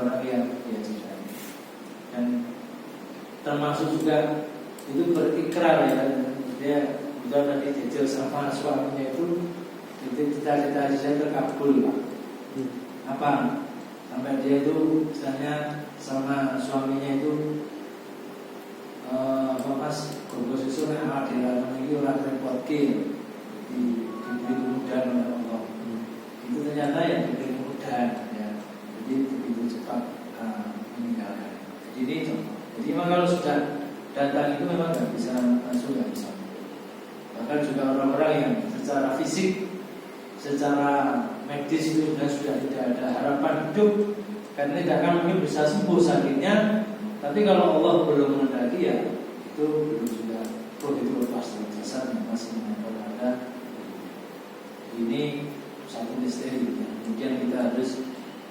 orang yang dia cintai. Dan termasuk juga itu berikrar ya, dia udah tadi jajal sama suaminya itu cita-cita saya terkabul Pak. Apa? Sampai dia itu misalnya sama suaminya itu Mas gogo susu nek awak dhewe iki ora repotke diberi kemudahan oleh Allah. Itu ternyata yang diberi kemudahan ya. Jadi begitu cepat meninggalkan. Jadi ini contoh. Jadi memang kalau sudah datang itu memang nggak bisa langsung, nggak bisa. Bahkan juga orang-orang yang secara fisik, secara medis itu sudah tidak ada harapan hidup, karena tidak akan mungkin bisa sembuh sakitnya. Tapi kalau Allah belum menghendaki ya itu belum juga begitu lepas dari jasad yang masih menempel pada ini satu misteri. Ya. Kemudian kita harus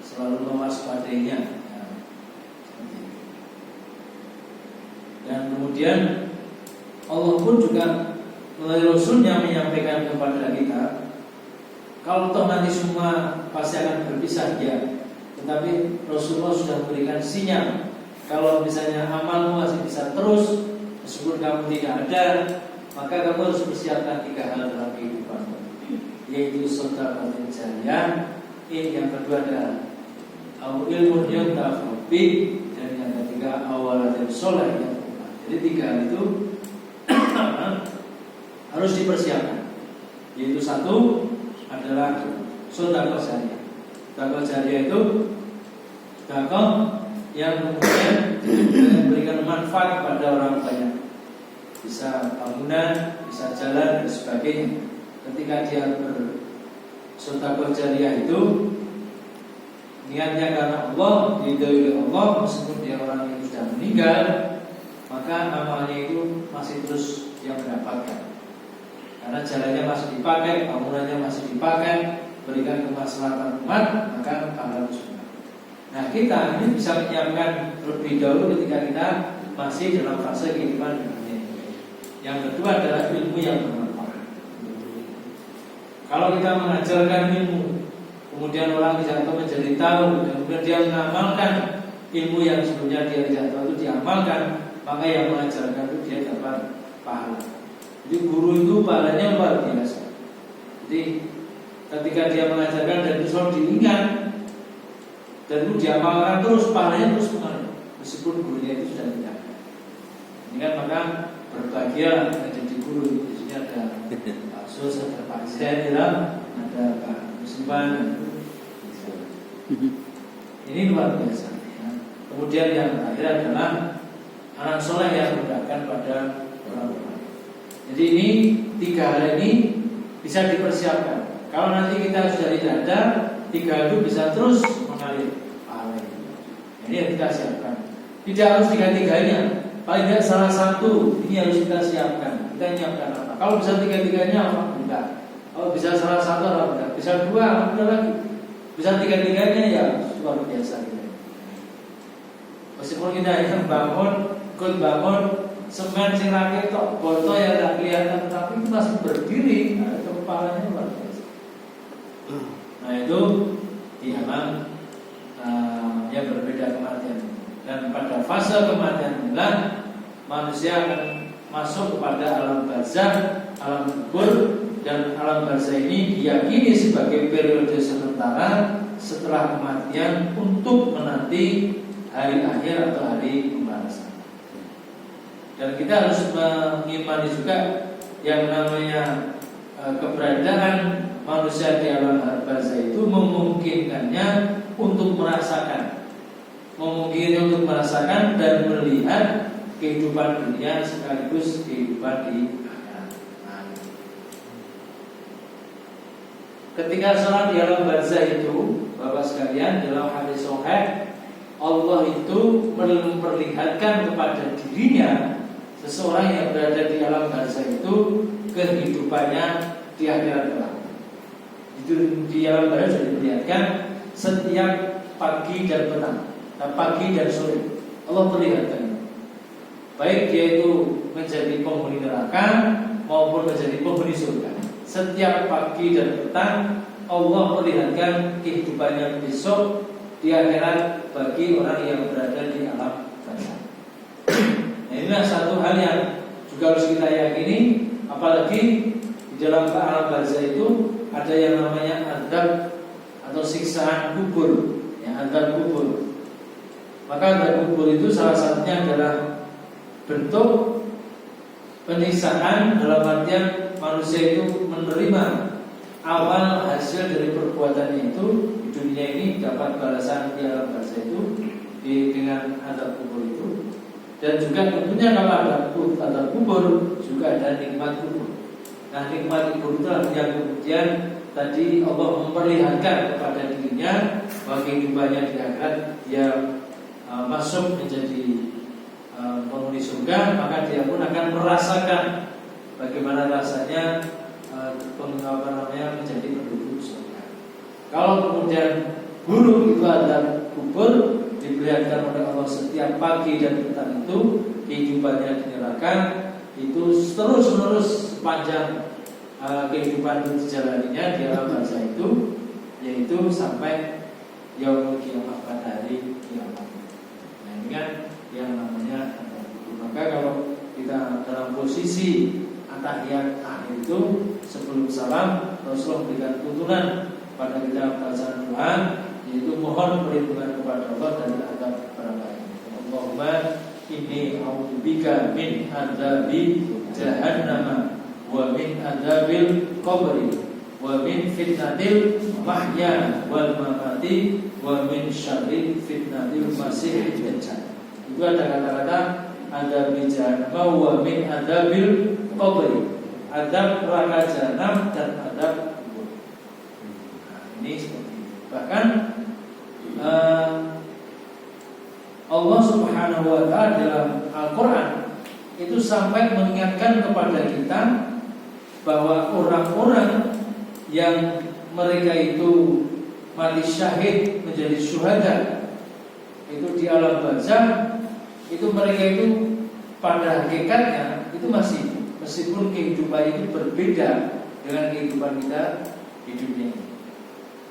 selalu mewaspadainya. Ya. Dan kemudian Allah pun juga melalui Rasulnya menyampaikan kepada kita, kalau toh nanti semua pasti akan berpisah ya, tetapi Rasulullah sudah memberikan sinyal. Kalau misalnya amalmu masih bisa terus meskipun kamu tidak ada, maka kamu harus persiapkan 3 hal dalam kehidupanmu, yaitu sedekah jariyah, yang kedua adalah ilmu yuntafa'u bih, dan yang ketiga awalan soleh. Jadi 3 hal itu harus dipersiapkan. Yaitu 1 adalah sedekah jariyah. Sedekah jariyah itu sedekah yang kemudian memberikan manfaat kepada orang banyak, bisa bangunan, bisa jalan dan sebagainya. Ketika dia bersedekah jariyah itu niatnya karena Allah, diridhoi oleh Allah, meskipun dia orang yang sudah meninggal, maka amalnya itu masih terus dia mendapatkan, karena jalannya masih dipakai, bangunannya masih dipakai, berikan kemaslahatan umat, maka pahala itu. Nah, kita ini bisa menyiapkan terlebih dahulu ketika kita masih dalam fase kehidupan dunia. Yang kedua adalah ilmu yang bermanfaat. Kalau kita mengajarkan ilmu, kemudian orang tidak tahu menjadi tahu, dan kemudian dia mengamalkan ilmu yang sebelumnya dia tidak tahu itu diamalkan, maka yang mengajarkan itu dia dapat pahala. Jadi guru itu pahalanya luar biasa. Jadi ketika dia mengajarkan dan itu selalu diingat dan itu diamalkan terus, pahalanya terus mengalir meskipun gurunya itu sudah tidak ada. Ini kan maka berbahagia menjadi guru. Di sini ada Pak Sus, ada Pak Zain, ada Pak Musliman. Ini luar biasa ya. Kemudian yang terakhir adalah anak soleh yang berdekatan pada orang tua. Jadi ini 3 hal ini bisa dipersiapkan. Kalau nanti kita sudah tidak ada, 3 hal itu bisa terus mengalir pahala. Ini yang kita siapkan. Tidak harus 3-3-nya. Paling tidak salah satu ini harus kita siapkan. Kita nyiapkan apa? Kalau bisa 3-3-nya alhamdulillah. Kalau bisa salah satu alhamdulillah. Bisa 2 alhamdulillah lagi. Bisa 3-3-nya ya luar biasa gitu. Meskipun kita yang bangun, ikut bangun semen sing rakit tok boto ya tidak kelihatan, tapi itu masih berdiri, ada kepalanya luar biasa. Nah itu di alam yang berbeda kematian. Dan pada fase kematian inilah manusia akan masuk kepada alam barzakh, alam kubur. Dan alam barzakh ini diyakini sebagai periode sementara setelah kematian untuk menanti hari akhir atau hari pembalasan. Dan kita harus mengimani juga yang namanya keberadaan manusia di alam barzakh itu memungkinkannya untuk merasakan, dan melihat kehidupan dunia sekaligus kehidupan di akhirat. Ketika sholat di alam barzakh itu, Bapak sekalian, dalam hadis sahih Allah itu memperlihatkan kepada dirinya seseorang yang berada di alam barzakh itu kehidupannya di akhirat kelak. Itu di alam barzakh sudah diperlihatkan setiap pagi dan petang, pagi dan sore Allah perlihatkan. Baik dia itu menjadi penghuni neraka maupun menjadi penghuni surga. Setiap pagi dan petang Allah perlihatkan kehidupannya besok di akhirat bagi orang yang berada di alam barzah. Nah, inilah satu hal yang juga harus kita yakini, apalagi di dalam alam barzah itu ada yang namanya azab atau siksaan kubur, ya, azab kubur. Maka azab kubur itu salah satunya adalah bentuk penyiksaan dalam artian manusia itu menerima awal hasil dari perbuatannya itu di dunia ini, dapat balasan di alam barzah itu dengan azab kubur itu. Dan juga tentunya kalau ada azab kubur juga ada nikmat kubur. Nah, nikmat kubur itu yang kemudian tadi Allah memperlihatkan kepada dirinya bahwa kehidupannya di akhirat dia masuk menjadi penghuni surga, maka dia pun akan merasakan bagaimana rasanya menjadi penduduk surga. Kalau kemudian buruk itu ada kubur, diperlihatkan oleh Allah setiap pagi dan petang itu kehidupannya di neraka itu terus menerus sepanjang kehidupan itu dijalaninya di alam barzah itu, yaitu sampai yaumul qiyamah, pada hari kiamat. Nah, ini kan yang namanya azab kubur. Maka kalau kita dalam posisi tahiyat akhir itu sebelum salam, Rasulullah memberikan tuntunan pada kita bacaan doa, yaitu mohon perlindungan kepada Allah dari azab neraka ini. Allahumma inni a'udzubika min adzabi jahannam wa min adzabil qabri wa min fitnatil mahya wal mamati wa min syarri fitnatil masih dajjal. Itu ada kata-kata adzabi jahannam wa min adzabil qabri, adab neraka jahanam dan adab kubur. Nah, ini seperti itu. Bahkan Allah Subhanahu wa ta'ala dalam Al-Quran itu sampai mengingatkan kepada kita bahwa orang-orang yang mereka itu mati syahid menjadi syuhada itu di alam barzah, itu mereka itu pada hakikatnya itu masih, meskipun kehidupan itu berbeda dengan kehidupan kita di dunia ini.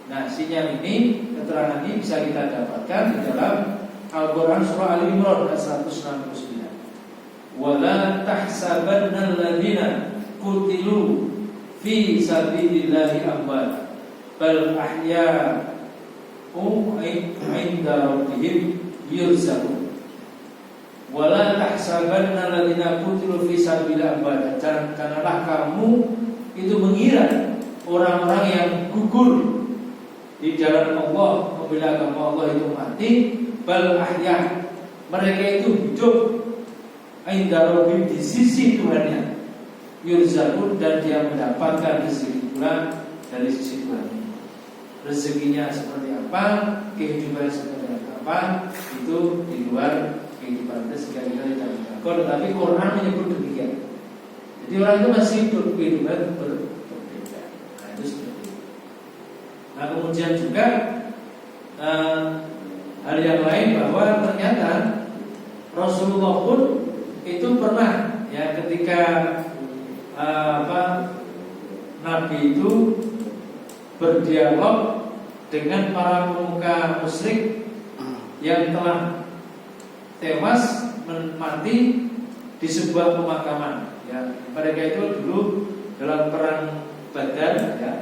Nah, sinyal ini, keterangan ini bisa kita dapatkan di dalam Al-Quran surah Al-Imran ayat 169. Wala tahsabanna alladziina qutilu fi sabilillahi amwat bal ahya'u 'inda rabbihim yurzaqun. Wala tahsabanna alladziina qutilu fi sabilillahi amwat. Janganlah kamu itu mengira orang-orang yang gugur di jalan Allah membela agama Allah itu mati, bal ahya, mereka itu hidup inda rabbihim, di sisi Tuhannya, yurzaqun, dan dia mendapatkan rezeki pula dari sisi Tuhan. Rezekinya seperti apa, kehidupannya seperti apa, itu di luar kehidupan rezeki kita tidak mengaku, tetapi Quran menyebut demikian. Jadi orang itu masih hidup kehidupan berbeda. Nah, itu seperti itu. Nah, kemudian juga hal yang lain bahwa ternyata Rasulullah pun itu pernah, ya, ketika Nabi itu berdialog dengan para pemuka musyrik yang telah tewas mati di sebuah pemakaman, ya. Mereka itu dulu dalam perang Badar, ya.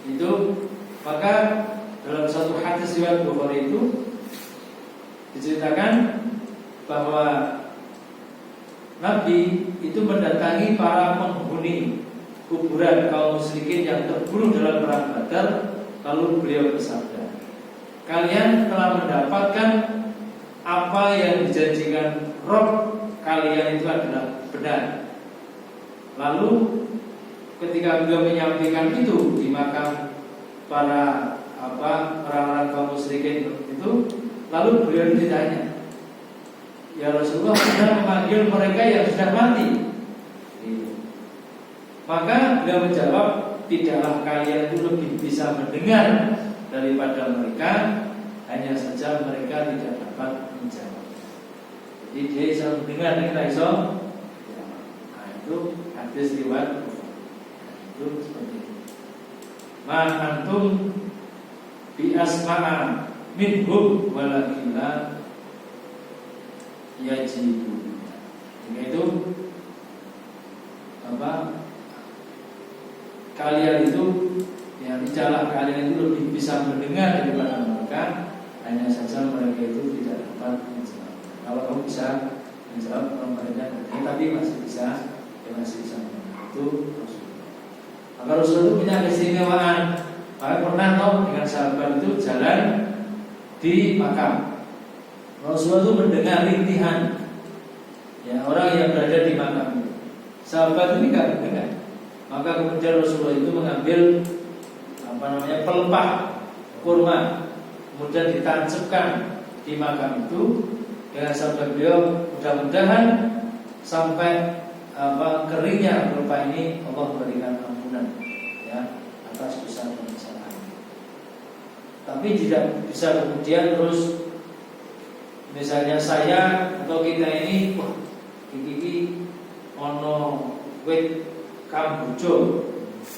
Itu maka dalam satu hadis riwayat Bukhari itu diceritakan bahwa Nabi itu mendatangi para penghuni kuburan kaum musyrikin yang terbunuh dalam perang Badar, lalu beliau bersabda, kalian telah mendapatkan apa yang dijanjikan Rabb kalian itu adalah benar. Lalu ketika beliau menyampaikan itu di makam para orang-orang kaum musyrikin itu, lalu beliau ditanya, ya Rasulullah, sudah memanggil mereka yang sudah mati. Maka beliau menjawab, tidaklah kalian itu lebih bisa mendengar daripada mereka, hanya saja mereka tidak dapat menjawab. Jadi dia bisa mendengar, kita bisa. Nah, itu hadis riwayat. Itu seperti itu. Ma antum bi asma'a minhum walakila yajibu. Yaitu kalian itu yang tidaklah kalian itu lebih bisa mendengar daripada mereka, hanya saja mereka itu tidak dapat menjawab. Kalau kamu bisa menjawab, kalau mereka tapi masih bisa mendengar. Itu Rasulullah. Maka Rasulullah itu punya keistimewaan. Maka pernah dengan sahabat itu jalan di makam. Rasulullah itu mendengar rintihan ya orang yang berada di makam itu. Sahabat ini nggak mendengar. Maka kemudian Rasulullah itu mengambil pelepah kurma, kemudian ditancapkan di makam itu dengan sabda beliau, mudah-mudahan sampai keringnya pelepah ini Allah berikan ampunan ya atas dosa dan kesalahan. Tapi tidak bisa kemudian terus misalnya saya atau kita ini iki ono wit kambojo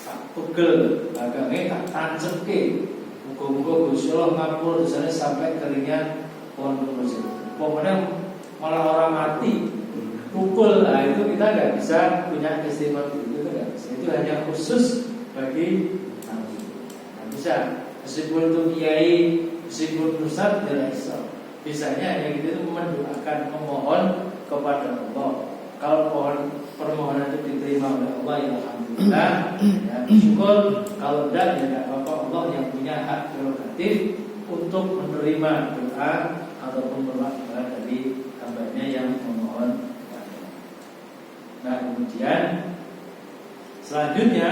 tak pegel dagange tak tancepke muga-muga Gusti Allah ngapura dosane sampai keringnya pohon kambojo. Pokoknya malah orang mati pukul, nah itu kita nggak bisa punya keistimewaan itu nggak bisa. Itu hanya khusus bagi nabi. Nggak bisa. Meskipun itu kiai, meskipun ustaz, tidak bisa. Bisanya hanya kita itu mendoakan, memohon kepada Allah. Kalau permohonan itu diterima oleh Allah, ya alhamdulillah, ya syukur. Kalau tidak, ya tidak apa-apa. Allah yang punya hak prerogatif untuk menerima doa ataupun berdoa dari hambanya yang memohon. Nah kemudian selanjutnya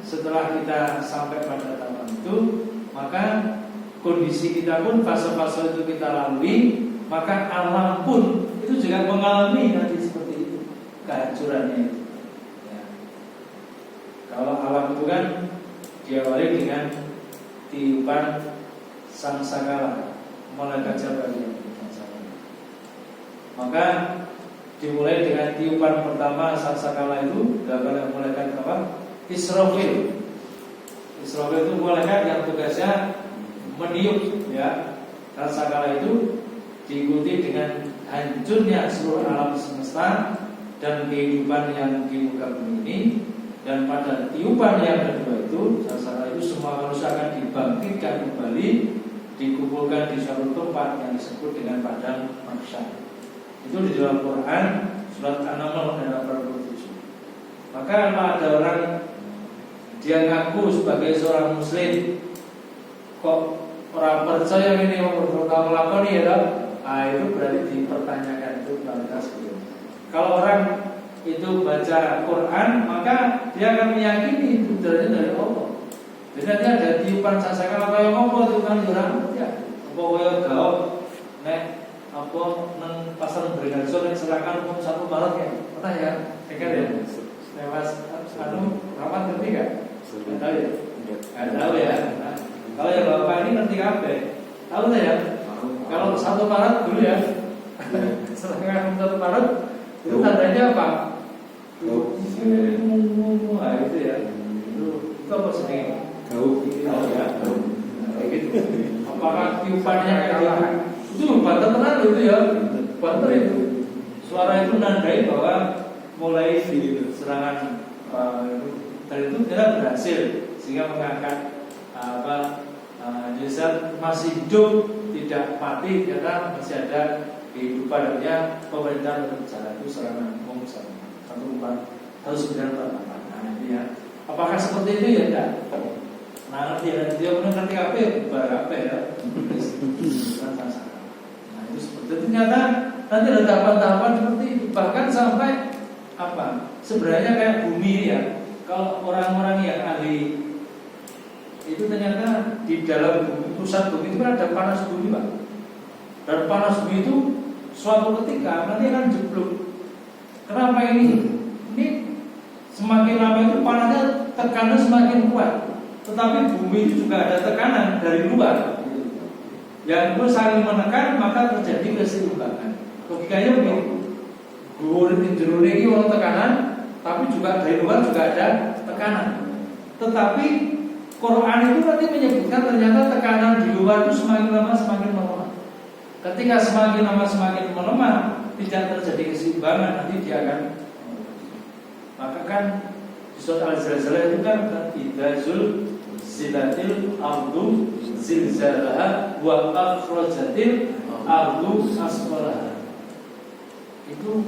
setelah kita sampai pada tahap itu, maka kondisi kita pun fase-fase itu kita lalui, maka alam pun itu juga mengalami nanti seperti itu kehancurannya itu. Ya. Kalau alam itu kan diawali dengan tiupan sangkakala, malaikat Jabariyah. Maka dimulai dengan tiupan pertama sangkakala itu dari malaikat apa? Israfil. Israfil itu malaikat yang tugasnya meniup ya. Sangkakala itu diikuti dengan hancurnya seluruh alam semesta dan kehidupan yang di muka bumi ini. Dan pada tiupan yang kedua itu, sangkakala itu semua manusia akan dibangkitkan kembali, dikumpulkan di suatu tempat yang disebut dengan padang mahsyar. Itu di dalam Quran surat An-Naml ayat 47. Maka kalau ada orang dia ngaku sebagai seorang muslim, kok orang percaya ini orang melakukan ini ya, itu berarti dipertanyakan itu kualitas beliau. Kalau orang itu baca Quran, maka dia akan meyakini itu dari Allah. Jadi nanti ada tiupan sangkakala kaya ngopo tiupan orang ya, apa kaya gaul nek apa nang pasar Beringharjo nek silakan umum 1 Maret ya. Pernah ya? Dengar ya? Lewat rapat ngerti enggak? Enggak tahu ya? Enggak tahu ya. Nah, kalau yang Bapak ini ngerti kabeh. Tahu enggak ya? Kalau 1 Maret dulu ya. Silakan 1 Maret itu tandanya apa? Wah, itu ya. Itu apa sih? Tahu ya. Kayak gitu. Apakah tiupannya kayak gitu? Itu banter tenan itu ya, banter itu. Suara itu nandai bahwa mulai serangan dan itu tidak berhasil sehingga mengangkat jasad masih hidup, tidak mati karena masih ada kehidupan. Artinya pemerintah berbicara itu serangan umum 1/4 nah ini ya. Apakah seperti itu ya tidak? Nah ngerti ya, dia ngerti apa ya, apa ya. Itu seperti itu. Ternyata nanti ada tahapan-tahapan seperti itu. Bahkan sampai apa? Sebenarnya kayak bumi ya. Kalau orang-orang yang ahli itu ternyata di dalam bumi, pusat bumi itu kan ada panas bumi Pak. Dan panas bumi itu suatu ketika nanti akan jeblok. Kenapa ini? Ini semakin lama itu panasnya tekanan semakin kuat. Tetapi bumi itu juga ada tekanan dari luar. Yang pun saling menekan maka terjadi keseimbangan. Logikanya begitu. Dhuwur jero iki ono tekanan, tapi juga dari luar juga ada tekanan. Tetapi Quran itu nanti menyebutkan ternyata tekanan di luar itu semakin lama semakin melemah. Ketika semakin lama semakin melemah, tidak terjadi keseimbangan, nanti dia akan. Maka kan di surat Al-Zalzalah itu kan idza zulzilatil ardu zilzalaha wa akhrajatil ardu asqalaha. Itu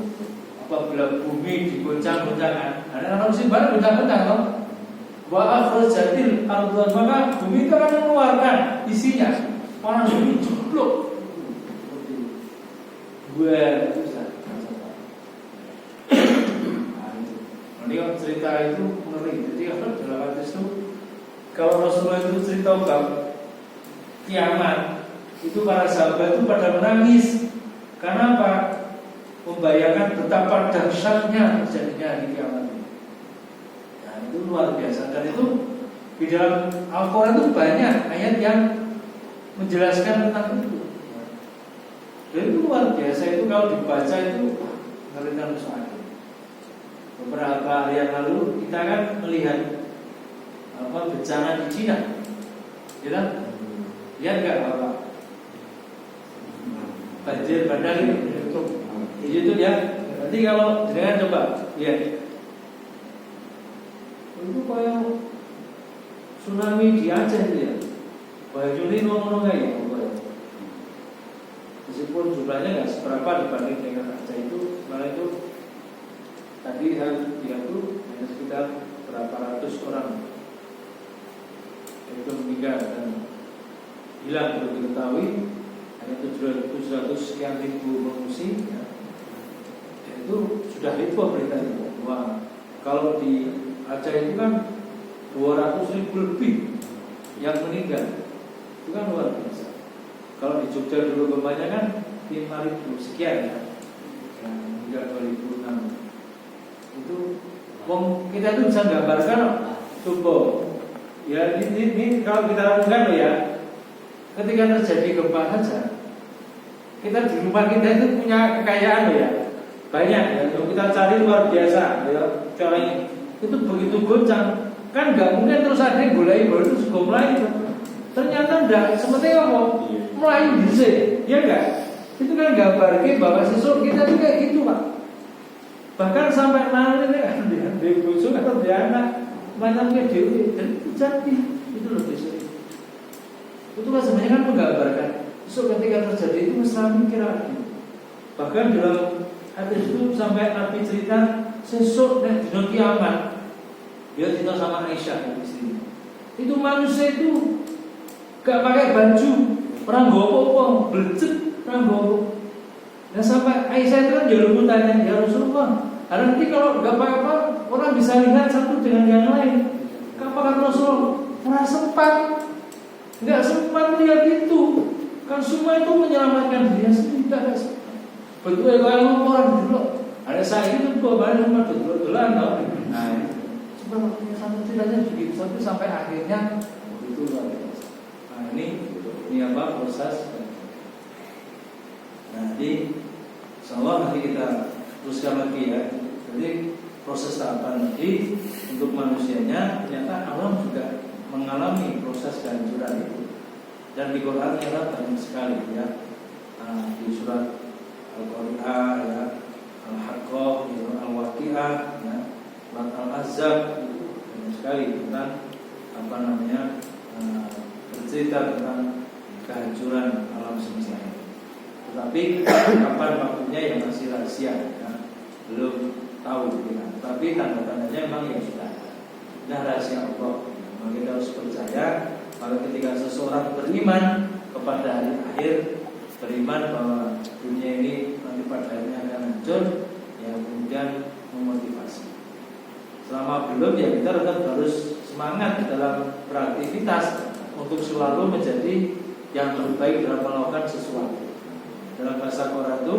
apabila bumi digoncang-goncangkan, ada orang musibah goncang-goncang loh. Wa akhrajatil ardu, maka bumi itu akan mengeluarkan isinya. Orang bumi jeblok. Gue susah. Ini kan cerita itu ngeri. Jadi dalam hadis itu, kalau Rasulullah itu cerita bab kiamat, itu para sahabat itu pada menangis. Karena apa? Membayangkan betapa dahsyatnya terjadinya hari kiamat ini. Nah, itu luar biasa. Dan itu di dalam Al-Quran itu banyak ayat yang menjelaskan tentang itu. Dan itu luar biasa. Itu kalau dibaca itu ngerikan sekali. Beberapa hari yang lalu kita kan melihat bencana di Cina, ya, lihat nggak Bapak? Banjir bandang itu ya. Nanti kalau jangan coba lihat, itu kayak tsunami di Aceh itu ya. Baju ini ngomong kayak meskipun jumlahnya nggak seberapa dibanding dengan Aceh itu, malah itu tadi saya lihat tuh hanya sekitar berapa ratus orang itu meninggal dan hilang, belum diketahui hanya 700 sekian ribu pengungsi ya. Itu sudah heboh berita itu. Wah, kalau di Aceh itu kan 200 ribu lebih yang meninggal, itu kan luar biasa. Kalau di Jogja dulu kebanyakan 5.000 sekian ya, yang meninggal 2006. Itu kita tuh bisa gambarkan coba ya, ini kalau kita lakukan loh ya, ketika terjadi gempa saja, kita di rumah kita itu punya kekayaan loh ya, banyak ya, kalau kita cari luar biasa ya, caranya itu begitu goncang kan nggak mungkin terus ada yang mulai baru terus mulai, ternyata enggak, seperti apa mulai bisa ya enggak, itu kan gambarnya bahwa sesuk kita juga gitu Pak. Bahkan sampai nanti di busuk atau di anak macamnya dewi dan jadi itu loh besok. Itu kan sebenarnya kan menggambarkan besok ketika terjadi itu mesti mikir lagi. Bahkan dalam hadis itu sampai Nabi cerita sesuk dan dino kiamat, dia cerita sama Aisyah di sini. Itu manusia itu gak pakai baju, orang gopo, belecet, orang gopo. Nah sampai Aisyah itu kan jauh tanya, ya Rasulullah, nanti kalau gak apa-apa orang bisa lihat satu dengan yang lain. Apakah Rasulullah pernah sempat? Gak sempat lihat itu. Kan semua itu menyelamatkan dia sendiri, tidak sempat. Betul kalau orang dulu ada saya itu banyak cuma betul-betulan tau. Nah, coba waktunya sampai tidaknya begitu sampai akhirnya begitu luar biasa. Nah ini apa proses. Nah, jadi insyaallah nanti kita teruskan lagi ya. Jadi proses tahapan lagi untuk manusianya, ternyata alam juga mengalami proses kehancuran itu. Dan di Quran ternyata banyak sekali ya. Di surat Al-Qari'ah ya, Al-Haqqah, Al-Waqi'ah ya, surat Al-Ahzab itu banyak sekali tentang bercerita tentang kehancuran alam semesta ini. Tetapi kapan waktunya yang masih rahasia ya, belum tahu ya. Tapi tanda-tandanya memang yang sudah ada. Sudah rahasia Allah. Maka kita harus percaya kalau ketika seseorang beriman kepada hari akhir, beriman bahwa dunia ini nanti pada akhirnya akan hancur, ya kemudian memotivasi. Selama belum ya kita tetap harus semangat dalam beraktivitas untuk selalu menjadi yang terbaik dalam melakukan sesuatu. Dalam bahasa Quran itu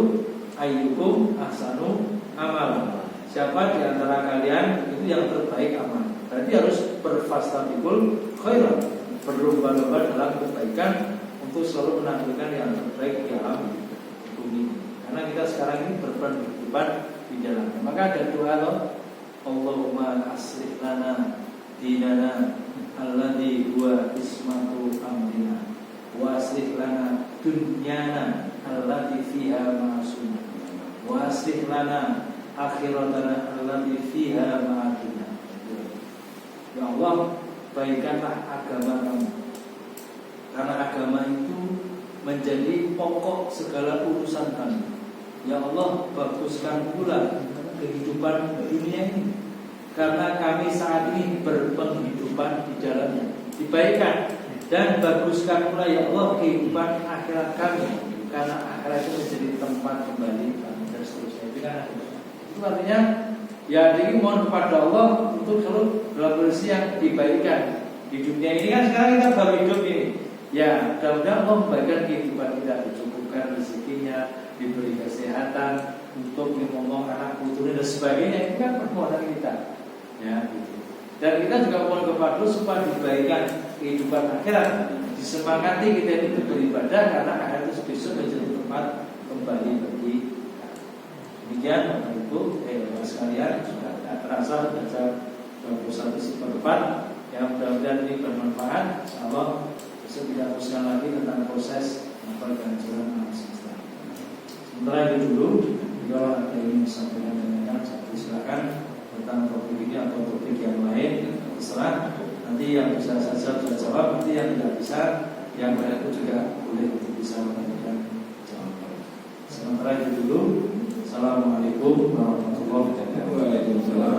ayyukum ahsanu amal. Siapa di antara kalian itu yang terbaik amal. Berarti harus berfastabiqul khairat, berlomba-lomba dalam kebaikan untuk selalu menampilkan yang terbaik di alam bumi. Karena kita sekarang ini berkehidupan di dalamnya. Maka ada doa loh, Allahumma aslih lana dinana alladzi huwa ismatu amrina wa aslih lana dunyana allati fiha ma'asuna wa aslih lana akhiratana allati fiha ma'aduna. Ya Allah, baikkanlah agama kami, karena agama itu menjadi pokok segala urusan kami. Ya Allah, baguskan pula kehidupan dunia ini, karena kami saat ini berpenghidupan di dalamnya. Dibaikan dan baguskan pula ya Allah kehidupan akhirat kami, karena akhirat itu menjadi tempat kembali kami dan seterusnya. Itu artinya ya ini mohon kepada Allah untuk selalu dalam kondisi yang dibaikan di dunia ini. Kan sekarang kita baru hidup ini. Ya, mudah-mudahan Allah membaikkan kehidupan kita, dicukupkan rezekinya, diberi kesehatan untuk ngomong anak putu dan sebagainya. Itu kan permohonan kita. Ya, gitu. Dan kita juga mohon kepada Allah supaya dibaikan kehidupan akhirat. Disemangati kita itu beribadah, karena akhirat itu besok menjadi tempat kembali bagi kita. Demikian Bapak Ibu, sekalian, sudah tidak terasa baca 21 seperempat. Yang mudah-mudahan ini bermanfaat. Insyaallah besok kita teruskan lagi tentang proses kehancuran alam semesta. Sementara itu dulu, kalau ada yang disampaikan dengan silakan tentang topik ini atau topik yang lain, terserah. Nanti yang bisa saja sudah jawab, nanti yang tidak bisa, yang lain itu juga boleh untuk bisa memberikan jawaban. Sementara itu dulu. Assalamualaikum warahmatullahi wabarakatuh.